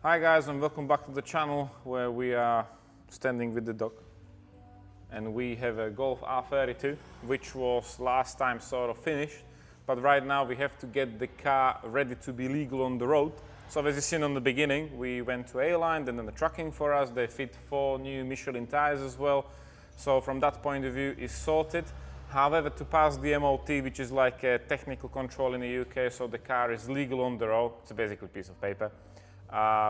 Hi guys, and welcome back to the channel where we are standing with the dog. And we have a Golf R32, which was last time sort of finished, but right now we have to get the car ready to be legal on the road. So as you seen on the beginning, we went to A-Line, then the trucking for us. They fit 4 new Michelin tires as well. So from that point of view, it's sorted. However, to pass the MOT, which is like a technical control in the UK, so the car is legal on the road. It's basically a piece of paper.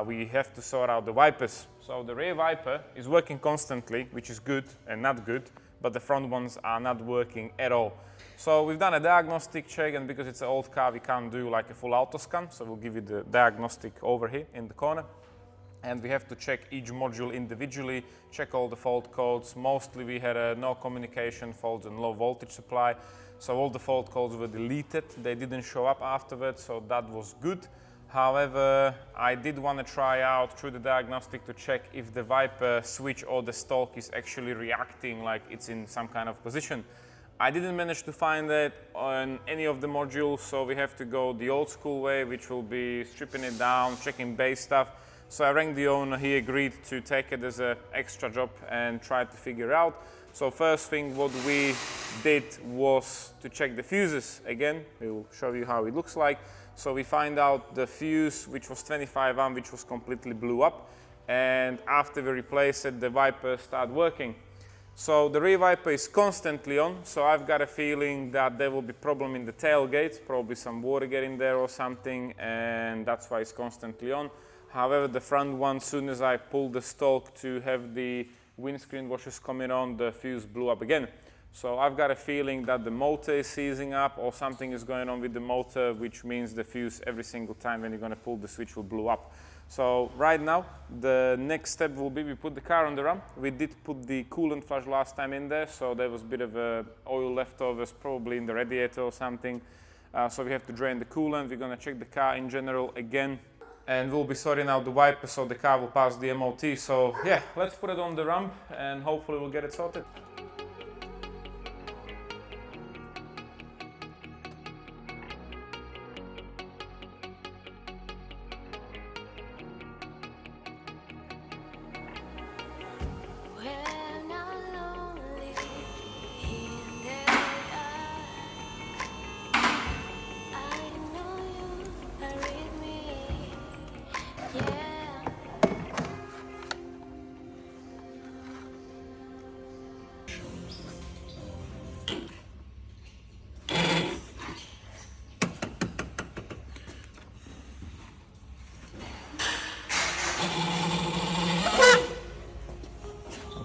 We have to sort out the wipers. So the rear wiper is working constantly, which is good and not good, but the front ones are not working at all. So we've done a diagnostic check, and because it's an old car, we can't do like a full auto scan. So we'll give you the diagnostic over here in the corner. And we have to check each module individually, check all the fault codes. Mostly we had no communication faults and low voltage supply. So all the fault codes were deleted. They didn't show up afterwards, so that was good. However, I did want to try out through the diagnostic to check if the wiper switch or the stalk is actually reacting like it's in some kind of position. I didn't manage to find that on any of the modules, so we have to go the old school way, which will be stripping it down, checking base stuff. So I rang the owner, he agreed to take it as an extra job and try to figure out. So first thing what we did was to check the fuses again. We'll show you how it looks like. So we find out the fuse, which was 25 amp, which was completely blew up. And after we replaced it, the wiper started working. So the rear wiper is constantly on. So I've got a feeling that there will be problem in the tailgate, probably some water getting there or something, and that's why it's constantly on. However, the front one, as soon as I pulled the stalk to have the windscreen washers coming on, the fuse blew up again. So I've got a feeling that the motor is seizing up or something is going on with the motor, which means the fuse every single time when you're going to pull the switch will blow up. So right now, the next step will be we put the car on the ramp. We did put the coolant flush last time in there, so there was a bit of oil leftovers probably in the radiator or something. So we have to drain the coolant. We're going to check the car in general again. And we'll be sorting out the wiper so the car will pass the MOT. So yeah, let's put it on the ramp and hopefully we'll get it sorted.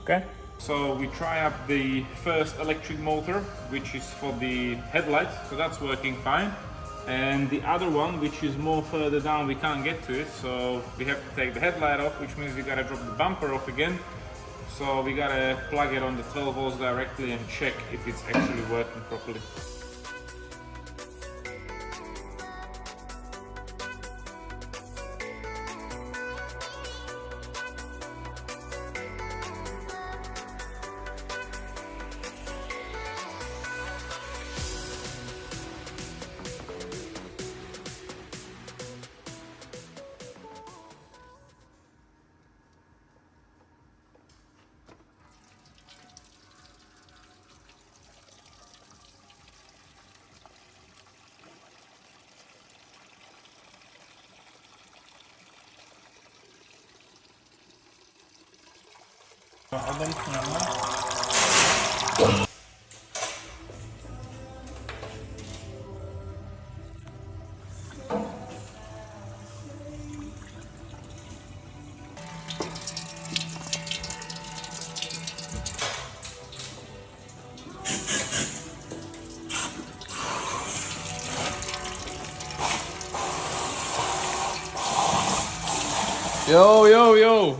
Okay, so we try up the first electric motor, which is for the headlights, so that's working fine. And the other one, which is more further down, we can't get to it, so we have to take the headlight off, which means we gotta drop the bumper off again. So we gotta plug it on the 12 volts directly and check if it's actually working properly. Yo!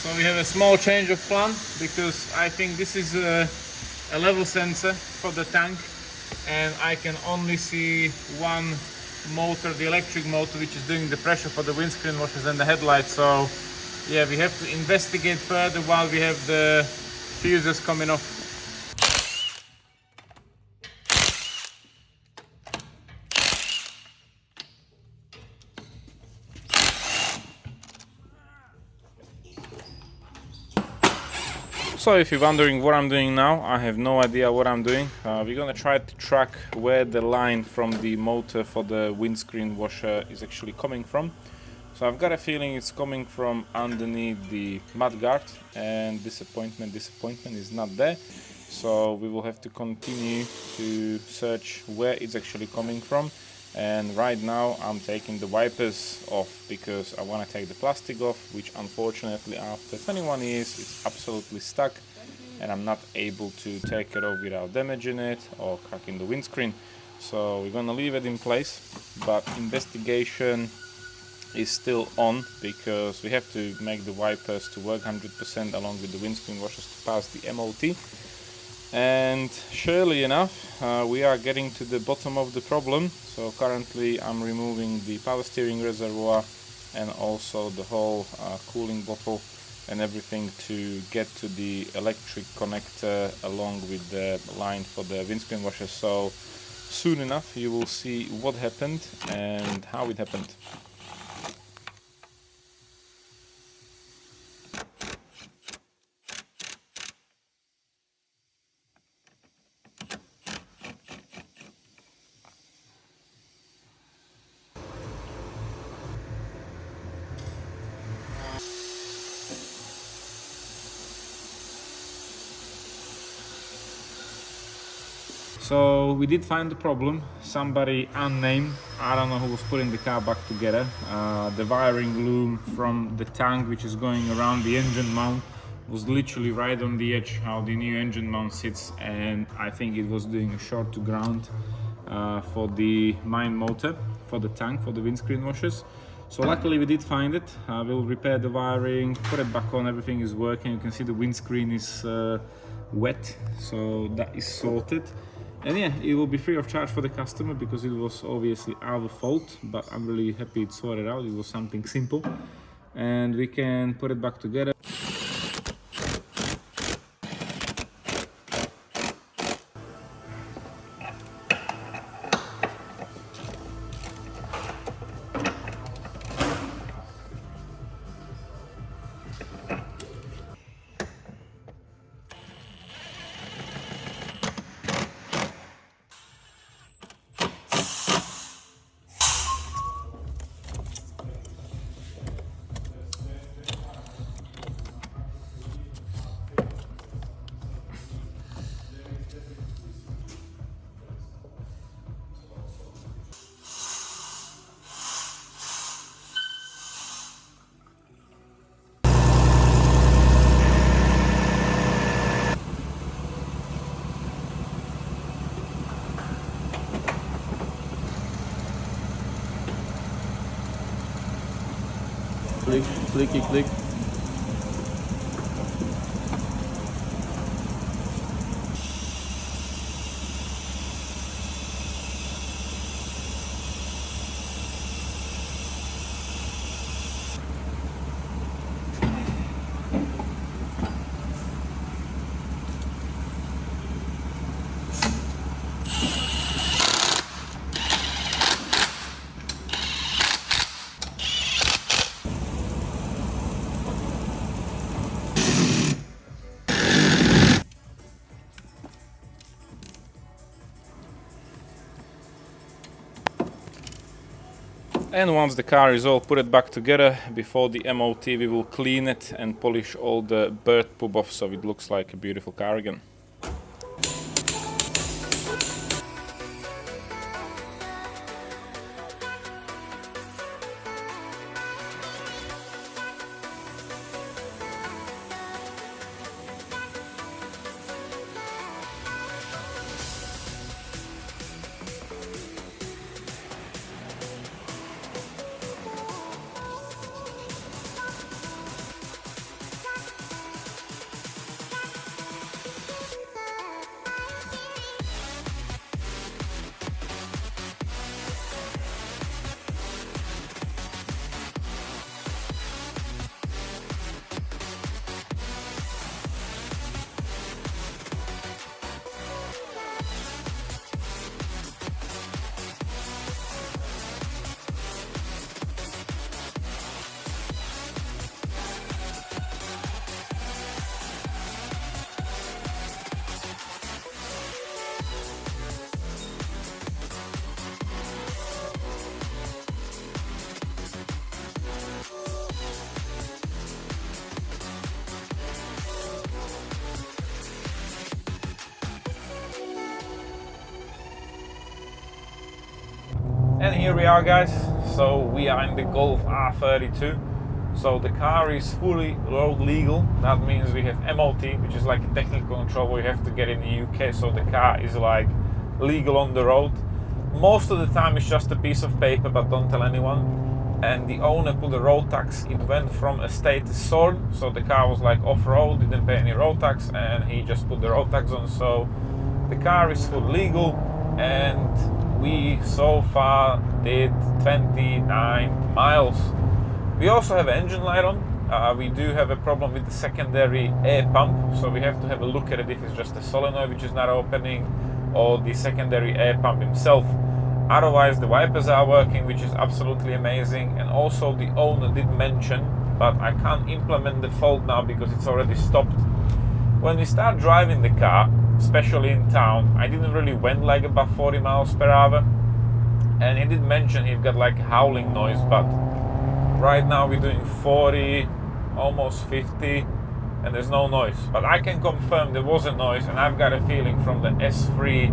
So we have a small change of plan because I think this is a level sensor for the tank, and I can only see one motor, the electric motor, which is doing the pressure for the windscreen washers and the headlights. So yeah, we have to investigate further while we have the fuses coming off. So if you're wondering what I'm doing now, I have no idea what I'm doing. We're gonna try to track where the line from the motor for the windscreen washer is actually coming from. So I've got a feeling it's coming from underneath the mudguard, and disappointment is not there. So we will have to continue to search where it's actually coming from. And right now I'm taking the wipers off because I want to take the plastic off, which unfortunately after 21 years it's absolutely stuck and I'm not able to take it off without damaging it or cracking the windscreen. So we're gonna leave it in place, but investigation is still on because we have to make the wipers to work 100% along with the windscreen washers to pass the MOT. And surely enough, we are getting to the bottom of the problem. So currently I'm removing the power steering reservoir and also the whole cooling bottle and everything to get to the electric connector along with the line for the windscreen washer. So soon enough you will see what happened and how it happened. So we did find the problem. Somebody unnamed, I don't know who was putting the car back together. The wiring loom from the tank which is going around the engine mount was literally right on the edge how the new engine mount sits, and I think it was doing a short to ground for the main motor, for the tank, for the windscreen washers. So luckily we did find it. We'll repair the wiring, put it back on, everything is working. You can see the windscreen is wet, so that is sorted. And yeah, it will be free of charge for the customer because it was obviously our fault, but I'm really happy it sorted out. It was something simple and we can put it back together. Click, clicky, click. And once the car is all put it back together, before the MOT we will clean it and polish all the bird poop off so it looks like a beautiful car again. And here we are, guys. So we are in the Golf R32. So the car is fully road legal. That means we have MOT, which is like a technical control where you have to get in the UK. So the car is like legal on the road. Most of the time it's just a piece of paper, but don't tell anyone. And the owner put the road tax. It went from estate to sword. So the car was like off-road, didn't pay any road tax, and he just put the road tax on. So the car is full legal, and we so far did 29 miles. We also have engine light on. We do have a problem with the secondary air pump, so we have to have a look at it if it's just a solenoid which is not opening or the secondary air pump himself. Otherwise the wipers are working, which is absolutely amazing. And also the owner did mention, but I can't implement the fault now because it's already stopped. When we start driving the car, especially in town, I didn't really went like about 40 miles per hour, and he did mention he got like a howling noise, but right now we're doing 40, almost 50, and there's no noise. But I can confirm there was a noise, and I've got a feeling from the S3,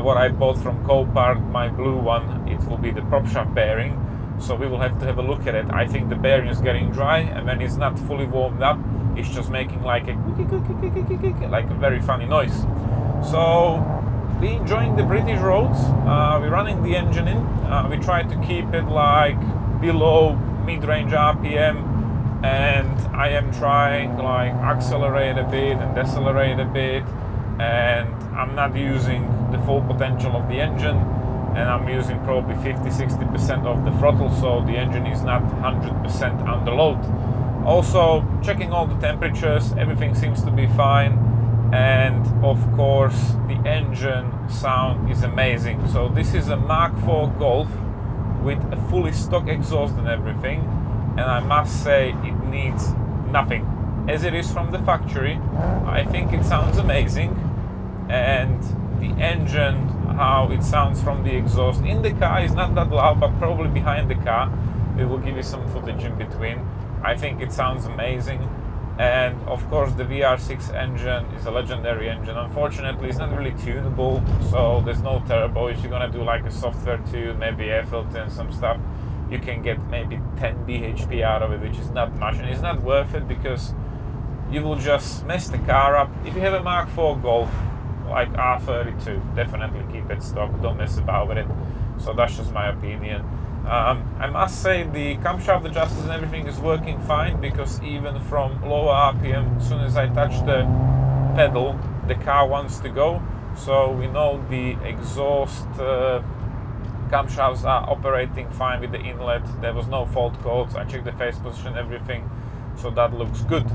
what I bought from Copart, my blue one, it will be the prop shaft bearing. So we will have to have a look at it. I think the bearing is getting dry, and when it's not fully warmed up, it's just making like a very funny noise. So we're enjoying the British roads. We're running the engine in. We try to keep it like below mid-range RPM, and I am trying like accelerate a bit and decelerate a bit, and I'm not using the full potential of the engine, and I'm using probably 50-60% of the throttle, so the engine is not 100% under load. Also checking all the temperatures, everything seems to be fine, and of course the engine sound is amazing. So this is a Mark IV Golf with a fully stock exhaust and everything, and I must say it needs nothing. As it is from the factory, I think it sounds amazing, and the engine, how it sounds from the exhaust in the car is not that loud, but probably behind the car. We will give you some footage in between. I think it sounds amazing, and of course the VR6 engine is a legendary engine. Unfortunately it's not really tunable, so there's no turbo. If you're gonna do like a software tune, maybe air filter and some stuff, you can get maybe 10 bhp out of it, which is not much, and it's not worth it because you will just mess the car up. If you have a Mark IV Golf like R32, definitely keep it stock, don't mess about with it. So that's just my opinion. I must say the camshaft adjusters and everything is working fine, because even from lower RPM, as soon as I touch the pedal, the car wants to go. So we know the exhaust camshafts are operating fine with the inlet. There was no fault codes. I checked the phase position, everything, so that looks good.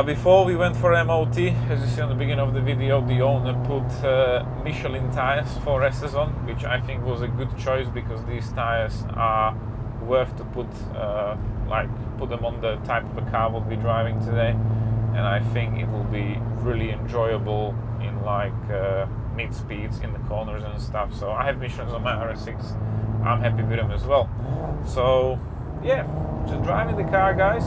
Before we went for MOT, as you see on the beginning of the video, the owner put Michelin tires 4S's on, which I think was a good choice, because these tires are worth to put them on the type of a car we'll be driving today, and I think it will be really enjoyable in like mid speeds in the corners and stuff. So I have Michelins on my RS6. I'm happy with them as well. So yeah, just driving the car, guys.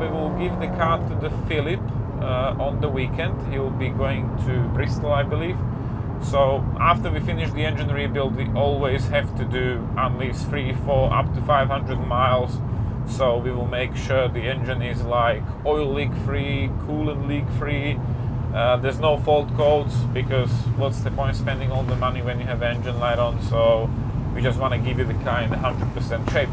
We will give the car to the Philip on the weekend. He will be going to Bristol, I believe. So after we finish the engine rebuild, we always have to do at least 3, 4, up to 500 miles. So we will make sure the engine is like oil leak free, coolant leak free. There's no fault codes, because what's the point spending all the money when you have engine light on? So we just want to give you the car in 100% shape.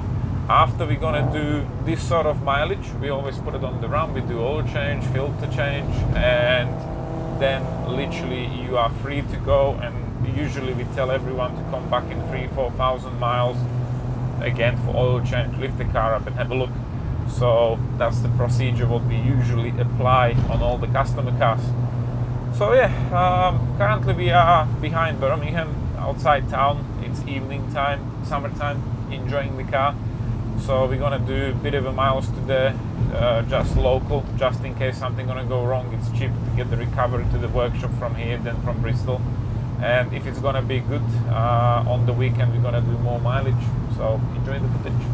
After we're gonna do this sort of mileage, we always put it on the run. We do oil change, filter change, and then literally you are free to go. And usually we tell everyone to come back in 3,000-4,000 miles again for oil change, lift the car up and have a look. So that's the procedure what we usually apply on all the customer cars. So yeah, currently we are behind Birmingham, outside town. It's evening time, summertime, enjoying the car. So we're gonna do a bit of a miles today, just local, just in case something gonna go wrong. It's cheaper to get the recovery to the workshop from here than from Bristol. And if it's gonna be good on the weekend, we're gonna do more mileage. So enjoy the footage.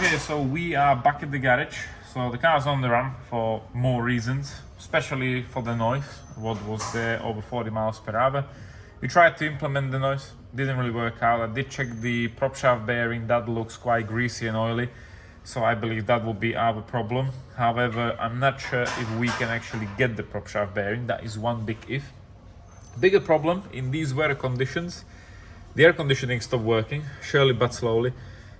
Okay, so we are back at the garage. So the car's on the run for more reasons, especially for the noise, what was there over 40 miles per hour. We tried to implement the noise, didn't really work out. I did check the prop shaft bearing, that looks quite greasy and oily, so I believe that will be our problem. However, I'm not sure if we can actually get the prop shaft bearing. That is one big if. Bigger problem in these weather conditions, the air conditioning stopped working, surely but slowly.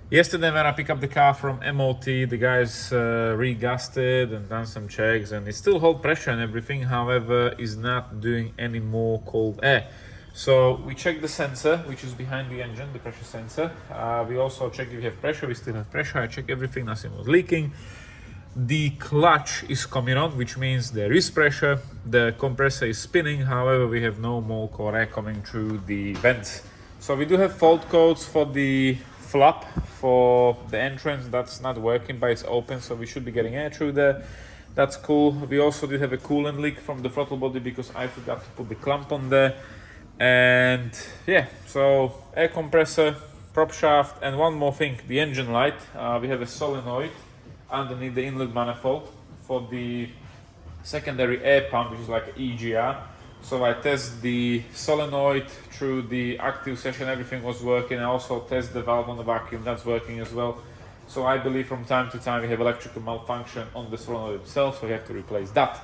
Yesterday when I picked up the car from MOT, the guys re-gassed it and done some checks, and it still holds pressure and everything, however is not doing any more cold air. So we checked the sensor, which is behind the engine, the pressure sensor. We also checked if we have pressure, we still have pressure. I checked everything, nothing was leaking. The clutch is coming on, which means there is pressure. The compressor is spinning, however we have no more cold air coming through the vents. So we do have fault codes for the flap for the entrance, that's not working, but it's open, so we should be getting air through there. That's cool. We also did have a coolant leak from the throttle body because I forgot to put the clamp on there. And yeah, so air compressor, prop shaft, and one more thing, the engine light. We have a solenoid underneath the inlet manifold for the secondary air pump, which is like an EGR. So I test the solenoid through the active session, everything was working. I also test the valve on the vacuum, that's working as well. So I believe from time to time we have electrical malfunction on the solenoid itself, so we have to replace that.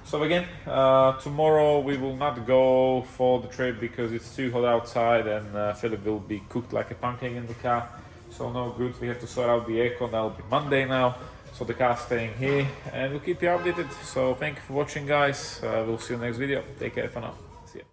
So again, tomorrow we will not go for the trip because it's too hot outside and Philip will be cooked like a pancake in the car. So no good, we have to sort out the aircon, that will be Monday now. So the car's staying here and we'll keep you updated. So thank you for watching, guys. We'll see you next video. Take care for now. See ya.